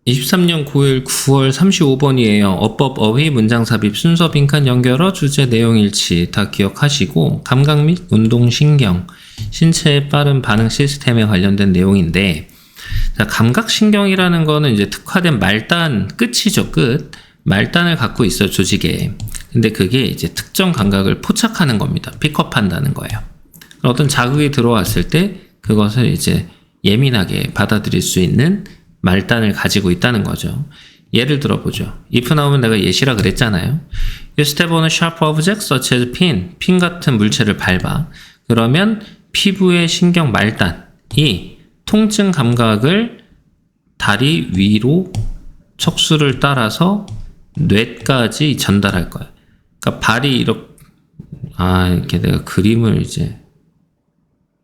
23년 9일 9월 35번이에요. 어법, 어휘, 문장 삽입, 순서, 빈칸, 연결어, 주제, 내용 일치 다 기억하시고 감각 및 운동, 신경, 신체의 빠른 반응 시스템에 관련된 내용인데 자, 감각신경이라는 거는 이제 특화된 말단, 끝이죠, 끝. 말단을 갖고 있어요, 조직에. 근데 그게 이제 특정 감각을 포착하는 겁니다. 픽업한다는 거예요. 어떤 자극이 들어왔을 때 그것을 이제 예민하게 받아들일 수 있는 말단을 가지고 있다는 거죠. 예를 들어보죠. if 나오면 내가 예시라 그랬잖아요. You step on a sharp object such as pin. 핀 같은 물체를 밟아. 그러면 피부의 신경 말단이 통증 감각을 다리 위로 척수를 따라서 뇌까지 전달할 거예요. 그러니까 발이 이렇게 내가 그림을 이제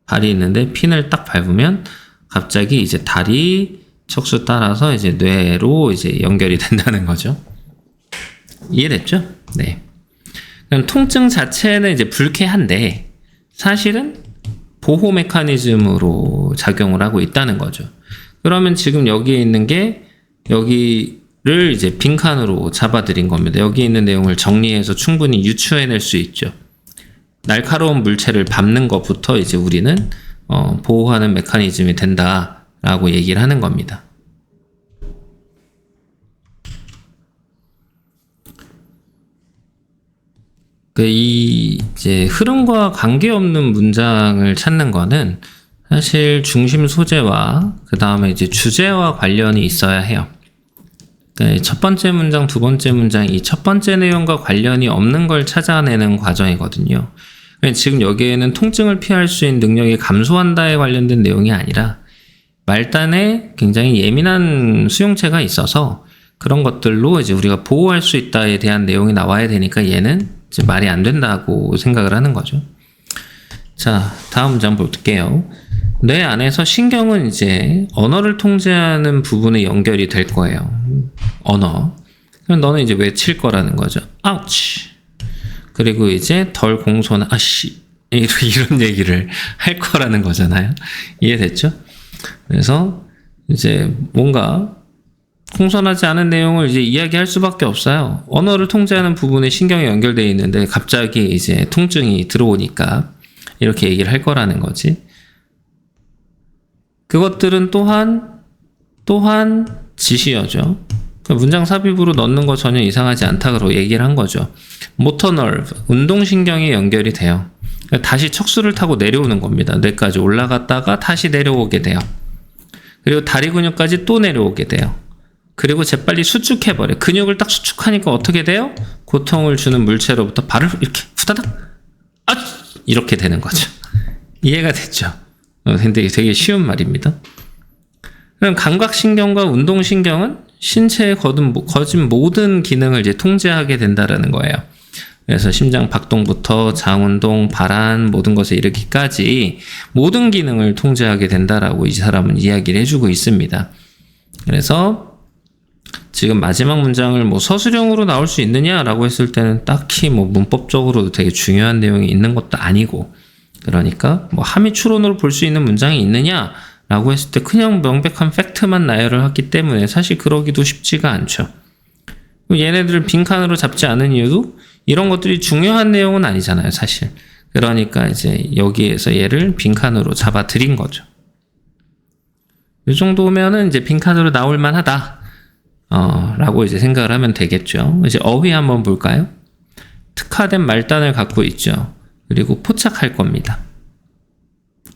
발이 있는데 핀을 딱 밟으면 갑자기 이제 다리 척수 따라서 이제 뇌로 이제 연결이 된다는 거죠. 이해됐죠? 네. 그럼 통증 자체는 이제 불쾌한데 사실은 보호 메커니즘으로 작용을 하고 있다는 거죠. 그러면 지금 여기에 있는 게 여기를 이제 빈칸으로 잡아드린 겁니다. 여기 있는 내용을 정리해서 충분히 유추해낼 수 있죠. 날카로운 물체를 밟는 것부터 이제 우리는 보호하는 메커니즘이 된다라고 얘기를 하는 겁니다. 이 이제 흐름과 관계없는 문장을 찾는 거는 사실 중심 소재와 그 다음에 이제 주제와 관련이 있어야 해요. 그러니까 첫 번째 문장, 두 번째 문장, 이 첫 번째 내용과 관련이 없는 걸 찾아내는 과정이거든요. 지금 여기에는 통증을 피할 수 있는 능력이 감소한다에 관련된 내용이 아니라 말단에 굉장히 예민한 수용체가 있어서 그런 것들로 이제 우리가 보호할 수 있다에 대한 내용이 나와야 되니까 얘는 이제 말이 안 된다고 생각을 하는 거죠. 자, 다음 문장 볼게요. 뇌 안에서 신경은 이제 언어를 통제하는 부분에 연결이 될 거예요. 언어. 그럼 너는 이제 외칠 거라는 거죠. ouch. 그리고 이제 덜 공손한 아씨 이런 얘기를 할 거라는 거잖아요. 이해됐죠? 그래서 이제 뭔가 공손하지 않은 내용을 이제 이야기할 수밖에 없어요. 언어를 통제하는 부분에 신경이 연결되어 있는데 갑자기 이제 통증이 들어오니까 이렇게 얘기를 할 거라는 거지. 그것들은 또한 지시어죠. 문장 삽입으로 넣는 거 전혀 이상하지 않다고 얘기를 한 거죠. 모터 너브, 운동신경이 연결이 돼요. 다시 척수를 타고 내려오는 겁니다. 뇌까지 올라갔다가 다시 내려오게 돼요. 그리고 다리 근육까지 또 내려오게 돼요. 그리고 재빨리 수축해버려요. 근육을 딱 수축하니까 어떻게 돼요? 고통을 주는 물체로부터 발을 이렇게 후다닥 이렇게 되는 거죠. 이해가 됐죠? 근데 되게 쉬운 말입니다. 그럼 감각신경과 운동신경은 신체에 거진 모든 기능을 이제 통제하게 된다라는 거예요. 그래서 심장 박동부터 장운동, 발한 모든 것에 이르기까지 모든 기능을 통제하게 된다라고 이 사람은 이야기를 해주고 있습니다. 그래서 지금 마지막 문장을 뭐 서술형으로 나올 수 있느냐라고 했을 때는 딱히 뭐 문법적으로도 되게 중요한 내용이 있는 것도 아니고, 그러니까 뭐 함의 추론으로 볼 수 있는 문장이 있느냐라고 했을 때 그냥 명백한 팩트만 나열을 했기 때문에 사실 그러기도 쉽지가 않죠. 얘네들을 빈칸으로 잡지 않은 이유도 이런 것들이 중요한 내용은 아니잖아요, 사실. 그러니까 이제 여기에서 얘를 빈칸으로 잡아드린 거죠. 이 정도면은 이제 빈칸으로 나올 만하다. 라고 이제 생각을 하면 되겠죠. 이제 어휘 한번 볼까요? 특화된 말단을 갖고 있죠. 그리고 포착할 겁니다.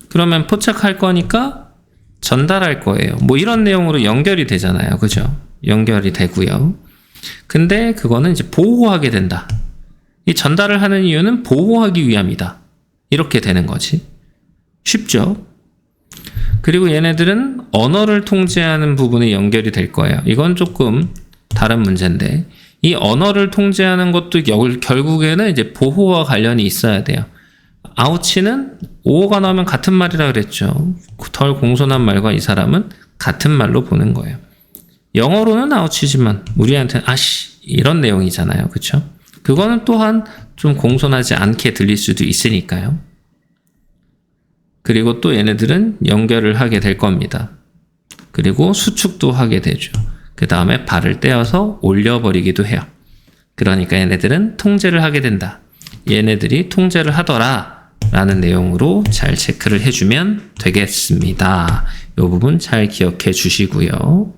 그러면 포착할 거니까 전달할 거예요. 뭐 이런 내용으로 연결이 되잖아요. 그죠? 연결이 되고요. 근데 그거는 이제 보호하게 된다. 이 전달을 하는 이유는 보호하기 위함이다. 이렇게 되는 거지. 쉽죠? 그리고 얘네들은 언어를 통제하는 부분에 연결이 될 거예요. 이건 조금 다른 문제인데 이 언어를 통제하는 것도 결국에는 이제 보호와 관련이 있어야 돼요. 아우치는 오어가 나오면 같은 말이라 그랬죠. 덜 공손한 말과 이 사람은 같은 말로 보는 거예요. 영어로는 아우치지만 우리한테는 아씨 이런 내용이잖아요. 그렇죠? 그거는 또한 좀 공손하지 않게 들릴 수도 있으니까요. 그리고 또 얘네들은 연결을 하게 될 겁니다. 그리고 수축도 하게 되죠. 그 다음에 발을 떼어서 올려버리기도 해요. 그러니까 얘네들은 통제를 하게 된다. 얘네들이 통제를 하더라 라는 내용으로 잘 체크를 해주면 되겠습니다. 이 부분 잘 기억해 주시고요.